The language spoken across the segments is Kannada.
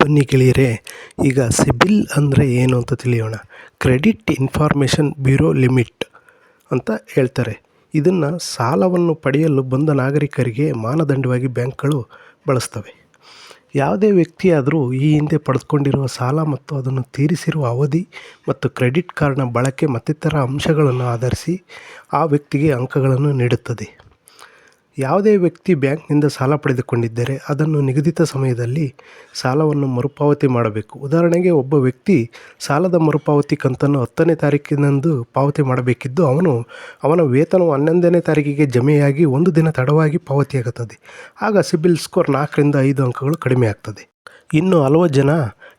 ಬನ್ನಿ ಗೆಳೆಯರೇ, ಈಗ ಸಿಬಿಲ್ ಅಂದರೆ ಏನು ಅಂತ ತಿಳಿಯೋಣ. ಕ್ರೆಡಿಟ್ ಇನ್ಫಾರ್ಮೇಷನ್ ಬ್ಯೂರೋ ಲಿಮಿಟ್ ಅಂತ ಹೇಳ್ತಾರೆ. ಇದನ್ನು ಸಾಲವನ್ನು ಪಡೆಯಲು ಬಂದ ನಾಗರಿಕರಿಗೆ ಮಾನದಂಡವಾಗಿ ಬ್ಯಾಂಕ್ಗಳು ಬಳಸ್ತವೆ. ಯಾವುದೇ ವ್ಯಕ್ತಿಯಾದರೂ ಈ ಹಿಂದೆ ಪಡೆದುಕೊಂಡಿರುವ ಸಾಲ ಮತ್ತು ಅದನ್ನು ತೀರಿಸಿರುವ ಅವಧಿ ಮತ್ತು ಕ್ರೆಡಿಟ್ ಕಾರ್ಡ್ನ ಬಳಕೆ ಮತ್ತಿತರ ಅಂಶಗಳನ್ನು ಆಧರಿಸಿ ಆ ವ್ಯಕ್ತಿಗೆ ಅಂಕಗಳನ್ನು ನೀಡುತ್ತದೆ. ಯಾವುದೇ ವ್ಯಕ್ತಿ ಬ್ಯಾಂಕ್ನಿಂದ ಸಾಲ ಪಡೆದುಕೊಂಡಿದ್ದರೆ ಅದನ್ನು ನಿಗದಿತ ಸಮಯದಲ್ಲಿ ಸಾಲವನ್ನು ಮರುಪಾವತಿ ಮಾಡಬೇಕು. ಉದಾಹರಣೆಗೆ, ಒಬ್ಬ ವ್ಯಕ್ತಿ ಸಾಲದ ಮರುಪಾವತಿ ಕಂತನ್ನು 10ನೇ ತಾರೀಕಿನಂದು ಪಾವತಿ ಮಾಡಬೇಕಿದ್ದು ಅವನ ವೇತನವು 11ನೇ ತಾರೀಕಿಗೆ ಜಮೆಯಾಗಿ 1 ದಿನ ತಡವಾಗಿ ಪಾವತಿಯಾಗುತ್ತದೆ. ಆಗ ಸಿಬಿಲ್ ಸ್ಕೋರ್ 4ರಿಂದ 5 ಅಂಕಗಳು ಕಡಿಮೆ ಆಗ್ತದೆ. ಇನ್ನು ಹಲವು ಜನ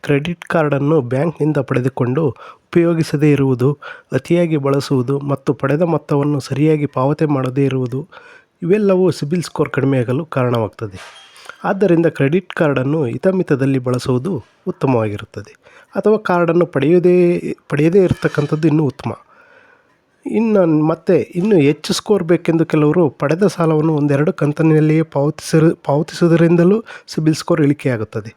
ಕ್ರೆಡಿಟ್ ಕಾರ್ಡನ್ನು ಬ್ಯಾಂಕ್ನಿಂದ ಪಡೆದುಕೊಂಡು ಉಪಯೋಗಿಸದೇ ಇರುವುದು, ಅತಿಯಾಗಿ ಬಳಸುವುದು ಮತ್ತು ಪಡೆದ ಮೊತ್ತವನ್ನು ಸರಿಯಾಗಿ ಪಾವತಿ ಮಾಡದೇ ಇರುವುದು ಇವೆಲ್ಲವೂ ಸಿಬಿಲ್ ಸ್ಕೋರ್ ಕಡಿಮೆಯಾಗಲು ಕಾರಣವಾಗ್ತದೆ. ಆದ್ದರಿಂದ ಕ್ರೆಡಿಟ್ ಕಾರ್ಡನ್ನು ಹಿತಮಿತದಲ್ಲಿ ಬಳಸುವುದು ಉತ್ತಮವಾಗಿರುತ್ತದೆ. ಅಥವಾ ಕಾರ್ಡನ್ನು ಪಡೆಯದೇ ಇರತಕ್ಕಂಥದ್ದು ಇನ್ನೂ ಉತ್ತಮ. ಇನ್ನು ಹೆಚ್ಚು ಸ್ಕೋರ್ ಬೇಕೆಂದು ಕೆಲವರು ಪಡೆದ ಸಾಲವನ್ನು 1-2 ಕಂತಿನಲ್ಲಿಯೇ ಪಾವತಿಸುವುದರಿಂದಲೂ ಸಿಬಿಲ್ ಸ್ಕೋರ್ ಇಳಿಕೆಯಾಗುತ್ತದೆ.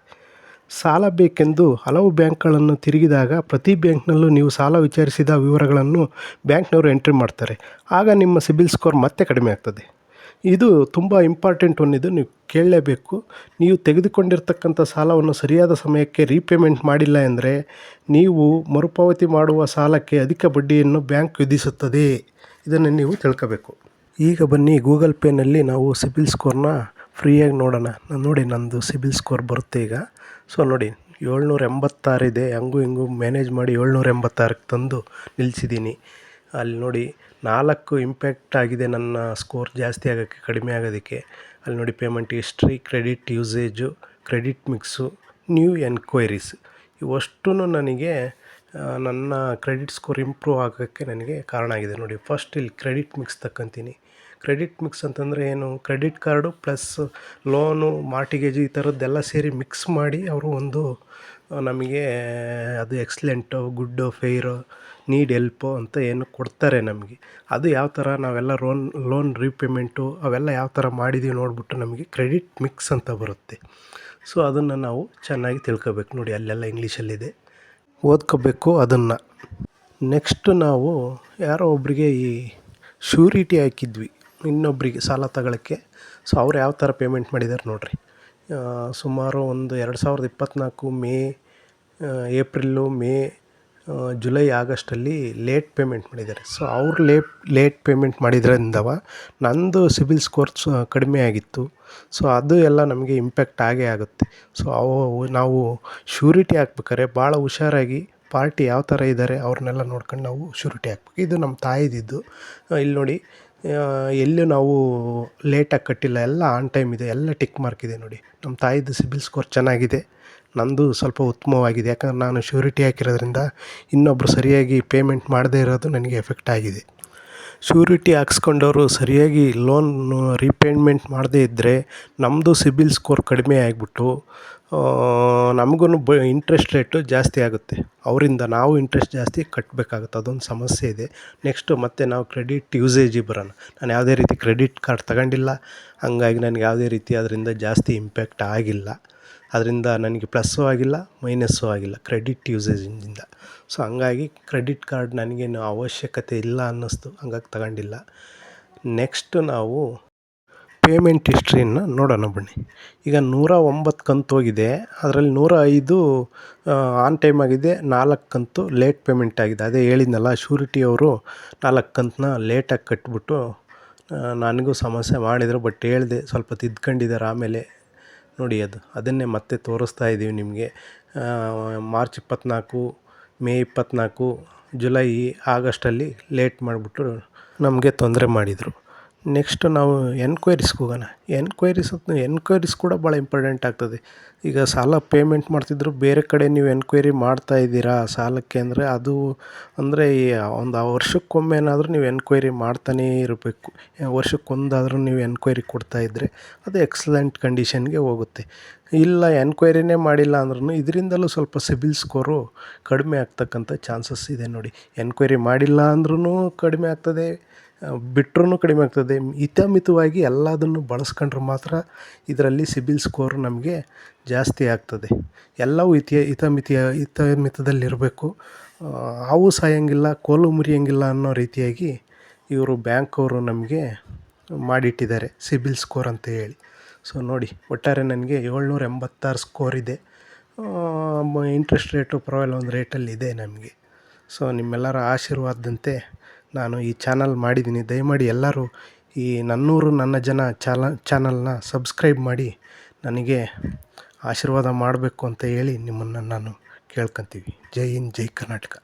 ಸಾಲ ಬೇಕೆಂದು ಹಲವು ಬ್ಯಾಂಕ್ಗಳನ್ನು ತಿರುಗಿದಾಗ ಪ್ರತಿ ಬ್ಯಾಂಕ್ನಲ್ಲೂ ನೀವು ಸಾಲ ವಿಚಾರಿಸಿದ ವಿವರಗಳನ್ನು ಬ್ಯಾಂಕ್ನವರು ಎಂಟ್ರಿ ಮಾಡ್ತಾರೆ. ಆಗ ನಿಮ್ಮ ಸಿಬಿಲ್ ಸ್ಕೋರ್ ಮತ್ತೆ ಕಡಿಮೆ ಆಗ್ತದೆ. ಇದು ತುಂಬ ಇಂಪಾರ್ಟೆಂಟ್ ಇದು ನೀವು ಕೇಳಲೇಬೇಕು. ನೀವು ತೆಗೆದುಕೊಂಡಿರ್ತಕ್ಕಂಥ ಸಾಲವನ್ನು ಸರಿಯಾದ ಸಮಯಕ್ಕೆ ರೀಪೇಮೆಂಟ್ ಮಾಡಿಲ್ಲ ಎಂದರೆ ನೀವು ಮರುಪಾವತಿ ಮಾಡುವ ಸಾಲಕ್ಕೆ ಅಧಿಕ ಬಡ್ಡಿಯನ್ನು ಬ್ಯಾಂಕ್ ವಿಧಿಸುತ್ತದೆ. ಇದನ್ನು ನೀವು ತಿಳ್ಕೋಬೇಕು. ಈಗ ಬನ್ನಿ, ಗೂಗಲ್ ಪೇನಲ್ಲಿ ನಾವು ಸಿಬಿಲ್ ಸ್ಕೋರ್ನ ಫ್ರೀಯಾಗಿ ನೋಡೋಣ. ನೋಡಿ, ನಂದು ಸಿಬಿಲ್ ಸ್ಕೋರ್ ಬರುತ್ತೆ ಈಗ. ಸೊ ನೋಡಿ, 786 ಇದೆ. ಹಂಗೂ ಮ್ಯಾನೇಜ್ ಮಾಡಿ 786ಕ್ಕೆ ತಂದು ನಿಲ್ಲಿಸಿದ್ದೀನಿ. ಅಲ್ಲಿ ನೋಡಿ 4 ಇಂಪ್ಯಾಕ್ಟ್ ಆಗಿದೆ ನನ್ನ ಸ್ಕೋರ್ ಜಾಸ್ತಿ ಆಗೋಕ್ಕೆ, ಕಡಿಮೆ ಆಗೋದಕ್ಕೆ. ಅಲ್ಲಿ ನೋಡಿ, payment history, credit usage, credit mix, new enquiries ಇವಷ್ಟೂ ನನಗೆ ನನ್ನ ಕ್ರೆಡಿಟ್ ಸ್ಕೋರ್ ಇಂಪ್ರೂವ್ ಆಗೋಕ್ಕೆ ನನಗೆ ಕಾರಣ ಆಗಿದೆ. ನೋಡಿ, ಫಸ್ಟ್ ಇಲ್ಲಿ ಕ್ರೆಡಿಟ್ ಮಿಕ್ಸ್ ತಕ್ಕಂತೀನಿ. ಕ್ರೆಡಿಟ್ ಮಿಕ್ಸ್ ಅಂತಂದರೆ ಏನು? ಕ್ರೆಡಿಟ್ ಕಾರ್ಡು ಪ್ಲಸ್ ಲೋನು, ಮಾರ್ಟಿಗೇಜು ಈ ಥರದ್ದೆಲ್ಲ ಸೇರಿ ಮಿಕ್ಸ್ ಮಾಡಿ ಅವರು ಒಂದು ನಮಗೆ ಅದು ಎಕ್ಸಲೆಂಟು, ಗುಡ್ಡು, ಫೇರು, ನೀಡ್ ಹೆಲ್ಪು ಅಂತ ಏನು ಕೊಡ್ತಾರೆ ನಮಗೆ. ಅದು ಯಾವ ಥರ ನಾವೆಲ್ಲ ಲೋನ್ ರೀಪೇಮೆಂಟು ಅವೆಲ್ಲ ಯಾವ ಥರ ಮಾಡಿದ್ದೀವಿ ನೋಡಿಬಿಟ್ಟು ನಮಗೆ ಕ್ರೆಡಿಟ್ ಮಿಕ್ಸ್ ಅಂತ ಬರುತ್ತೆ. ಸೊ ಅದನ್ನು ನಾವು ಚೆನ್ನಾಗಿ ತಿಳ್ಕೊಬೇಕು. ನೋಡಿ, ಅಲ್ಲೆಲ್ಲ ಇಂಗ್ಲೀಷಲ್ಲಿದೆ, ಓದ್ಕೋಬೇಕು ಅದನ್ನು. ನೆಕ್ಸ್ಟು ನಾವು ಯಾರೋ ಒಬ್ಬರಿಗೆ ಈ ಶ್ಯೂರಿಟಿ ಹಾಕಿದ್ವಿ ಇನ್ನೊಬ್ಬರಿಗೆ ಸಾಲ ತಗೊಳ್ಳೋಕ್ಕೆ. ಸೊ ಅವ್ರು ಯಾವ ಥರ ಪೇಮೆಂಟ್ ಮಾಡಿದ್ದಾರೆ ನೋಡಿರಿ. ಸುಮಾರು ಒಂದು 2024 ಏಪ್ರಿಲು, ಮೇ, ಜುಲೈ, ಆಗಸ್ಟಲ್ಲಿ ಲೇಟ್ ಪೇಮೆಂಟ್ ಮಾಡಿದ್ದಾರೆ. ಸೊ ಅವ್ರು ಲೇಟ್ ಪೇಮೆಂಟ್ ಮಾಡಿದ್ರಿಂದವ ನಂದು ಸಿಬಿಲ್ ಸ್ಕೋರ್ ಕಡಿಮೆ ಆಗಿತ್ತು. ಸೊ ಅದು ಎಲ್ಲ ನಮಗೆ ಇಂಪ್ಯಾಕ್ಟ್ ಆಗೇ ಆಗುತ್ತೆ. ಸೊ ನಾವು ಶ್ಯೂರಿಟಿ ಹಾಕ್ಬೇಕಾದ್ರೆ ಭಾಳ ಹುಷಾರಾಗಿ ಪಾರ್ಟಿ ಯಾವ ಥರ ಇದ್ದಾರೆ ಅವ್ರನ್ನೆಲ್ಲ ನೋಡ್ಕೊಂಡು ನಾವು ಶ್ಯೂರಿಟಿ ಹಾಕ್ಬೇಕು. ಇದು ನಮ್ಮ ತಾಯಿದಿದ್ದು. ಇಲ್ಲಿ ನೋಡಿ, ಎಲ್ಲೂ ನಾವು ಲೇಟಾಗಿ ಕಟ್ಟಿಲ್ಲ, ಎಲ್ಲ ಆನ್ ಟೈಮ್ ಇದೆ, ಎಲ್ಲ ಟಿಕ್ ಮಾರ್ಕ್ ಇದೆ. ನೋಡಿ, ನಮ್ಮ ತಾಯಿದು ಸಿಬಿಲ್ ಸ್ಕೋರ್ ಚೆನ್ನಾಗಿದೆ, ನಂದು ಸ್ವಲ್ಪ ಉತ್ತಮವಾಗಿದೆ. ಯಾಕಂದ್ರೆ ನಾನು ಶ್ಯೂರಿಟಿ ಹಾಕಿರೋದ್ರಿಂದ ಇನ್ನೊಬ್ಬರು ಸರಿಯಾಗಿ ಪೇಮೆಂಟ್ ಮಾಡದೇ ಇರೋದು ನನಗೆ ಎಫೆಕ್ಟ್ ಆಗಿದೆ. ಶ್ಯೂರಿಟಿ ಹಾಕ್ಸ್ಕೊಂಡವರು ಸರಿಯಾಗಿ ಲೋನ್ ರೀಪೇಮೆಂಟ್ ಮಾಡದೇ ಇದ್ದರೆ ನಮ್ಮದು ಸಿಬಿಲ್ ಸ್ಕೋರ್ ಕಡಿಮೆ ಆಗಿಬಿಟ್ಟು ನಮಗೂ ಇಂಟ್ರೆಸ್ಟ್ ರೇಟು ಜಾಸ್ತಿ ಆಗುತ್ತೆ. ಅವರಿಂದ ನಾವು ಇಂಟ್ರೆಸ್ಟ್ ಜಾಸ್ತಿ ಕಟ್ಟಬೇಕಾಗುತ್ತೆ. ಅದೊಂದು ಸಮಸ್ಯೆ ಇದೆ. ನೆಕ್ಸ್ಟು ಮತ್ತೆ ನಾವು ಕ್ರೆಡಿಟ್ ಯೂಸೇಜಿಗೆ ಬರೋಣ. ನಾನು ಯಾವುದೇ ರೀತಿ ಕ್ರೆಡಿಟ್ ಕಾರ್ಡ್ ತಗೊಂಡಿಲ್ಲ, ಹಂಗಾಗಿ ನನಗೆ ಯಾವುದೇ ರೀತಿ ಅದರಿಂದ ಜಾಸ್ತಿ ಇಂಪ್ಯಾಕ್ಟ್ ಆಗಿಲ್ಲ. ಅದರಿಂದ ನನಗೆ ಪ್ಲಸ್ಸು ಆಗಿಲ್ಲ, ಮೈನಸ್ಸು ಆಗಿಲ್ಲ ಕ್ರೆಡಿಟ್ ಯೂಸೇಜಿಂದ. ಸೊ ಹಂಗಾಗಿ ಕ್ರೆಡಿಟ್ ಕಾರ್ಡ್ ನನಗೇನು ಅವಶ್ಯಕತೆ ಇಲ್ಲ ಅನ್ನಿಸ್ತು, ಹಂಗಾಗಿ ತಗೊಂಡಿಲ್ಲ. ನೆಕ್ಸ್ಟ್ ನಾವು ಪೇಮೆಂಟ್ ಹಿಸ್ಟ್ರಿಯನ್ನು ನೋಡೋಣ ಬನ್ನಿ. ಈಗ 109 ಕಂತು ಹೋಗಿದೆ, ಅದರಲ್ಲಿ 105 ಆನ್ ಟೈಮ್ ಆಗಿದೆ, 4 ಕಂತು ಲೇಟ್ ಪೇಮೆಂಟ್ ಆಗಿದೆ. ಅದೇ ಹೇಳಿದ್ನಲ್ಲ, ಶ್ಯೂರಿಟಿಯವರು 4 ಕಂತನ್ನ ಲೇಟಾಗಿ ಕಟ್ಬಿಟ್ಟು ನನಗೂ ಸಮಸ್ಯೆ ಮಾಡಿದರು. ಬಟ್ ಹೇಳಿದೆ, ಸ್ವಲ್ಪ ತಿದ್ಕೊಂಡಿದ್ದಾರೆ ಆಮೇಲೆ. ನೋಡಿ, ಅದನ್ನೇ ಮತ್ತೆ ತೋರಿಸ್ತಾ ಇದ್ದೀವಿ ನಿಮಗೆ. ಮಾರ್ಚ್ 24, ಮೇ 24, ಜುಲೈ, ಆಗಸ್ಟಲ್ಲಿ ಲೇಟ್ ಮಾಡಿಬಿಟ್ಟು ನಮಗೆ ತೊಂದರೆ ಮಾಡಿದರು. ನೆಕ್ಸ್ಟ್ ನಾವು ಎನ್ಕ್ವೈರೀಸ್ಗೆ ಹೋಗೋಣ. ಎನ್ಕ್ವೈರೀಸ್ ಕೂಡ ಭಾಳ ಇಂಪಾರ್ಟೆಂಟ್ ಆಗ್ತದೆ. ಈಗ ಸಾಲ ಪೇಮೆಂಟ್ ಮಾಡ್ತಿದ್ರು ಬೇರೆ ಕಡೆ ನೀವು ಎನ್ಕ್ವೈರಿ ಮಾಡ್ತಾಯಿದ್ದೀರಾ ಸಾಲಕ್ಕೆ ಅಂದರೆ, ಅದು ಅಂದರೆ ಒಂದು ವರ್ಷಕ್ಕೊಮ್ಮೆನಾದರೂ ನೀವು ಎನ್ಕ್ವೈರಿ ಮಾಡ್ತಾನೇ ಇರಬೇಕು. ವರ್ಷಕ್ಕೊಂದಾದರೂ ನೀವು ಎನ್ಕ್ವೈರಿ ಕೊಡ್ತಾಯಿದ್ರೆ ಅದು ಎಕ್ಸಲೆಂಟ್ ಕಂಡೀಷನ್ಗೆ ಹೋಗುತ್ತೆ. ಇಲ್ಲ, ಎನ್ಕ್ವೈರಿನೇ ಮಾಡಿಲ್ಲ ಅಂದ್ರೂ ಇದರಿಂದಲೂ ಸ್ವಲ್ಪ ಸಿಬಿಲ್ ಸ್ಕೋರು ಕಡಿಮೆ ಆಗ್ತಕ್ಕಂಥ ಚಾನ್ಸಸ್ ಇದೆ. ನೋಡಿ, ಎನ್ಕ್ವೈರಿ ಮಾಡಿಲ್ಲ ಅಂದ್ರೂ ಕಡಿಮೆ ಆಗ್ತದೆ, ಬಿಟ್ರೂ ಕಡಿಮೆ ಆಗ್ತದೆ. ಹಿತಮಿತವಾಗಿ ಎಲ್ಲದನ್ನು ಬಳಸ್ಕೊಂಡ್ರೆ ಮಾತ್ರ ಇದರಲ್ಲಿ ಸಿಬಿಲ್ ಸ್ಕೋರ್ ನಮಗೆ ಜಾಸ್ತಿ ಆಗ್ತದೆ. ಎಲ್ಲವೂ ಹಿತಮಿತದಲ್ಲಿರಬೇಕು. ಹಾವು ಸಾಯೋಂಗಿಲ್ಲ, ಕೋಲು ಮುರಿಯೋಂಗಿಲ್ಲ ಅನ್ನೋ ರೀತಿಯಾಗಿ ಇವರು ಬ್ಯಾಂಕವರು ನಮಗೆ ಮಾಡಿಟ್ಟಿದ್ದಾರೆ ಸಿಬಿಲ್ ಸ್ಕೋರ್ ಅಂತ ಹೇಳಿ. ಸೊ ನೋಡಿ, ಒಟ್ಟಾರೆ ನನಗೆ 786 ಸ್ಕೋರ್ ಇದೆ. ಇಂಟ್ರೆಸ್ಟ್ ರೇಟು ಪರವಾಗಿಲ್ಲ, ಒಂದು ರೇಟಲ್ಲಿದೆ ನಮಗೆ. ಸೊ ನಿಮ್ಮೆಲ್ಲರ ಆಶೀರ್ವಾದದಂತೆ ನಾನು ಈ ಚಾನಲ್ ಮಾಡಿದ್ದೀನಿ. ದಯಮಾಡಿ ಎಲ್ಲರೂ ಈ ನನ್ನೂರು ನನ್ನ ಜನ ಚಾನಲ್ನ ಸಬ್ಸ್ಕ್ರೈಬ್ ಮಾಡಿ ನನಗೆ ಆಶೀರ್ವಾದ ಮಾಡಬೇಕು ಅಂತ ಹೇಳಿ ನಿಮ್ಮನ್ನು ನಾನು ಕೇಳ್ಕೊತೀವಿ. ಜೈ ಹಿಂದ್, ಜೈ ಕರ್ನಾಟಕ.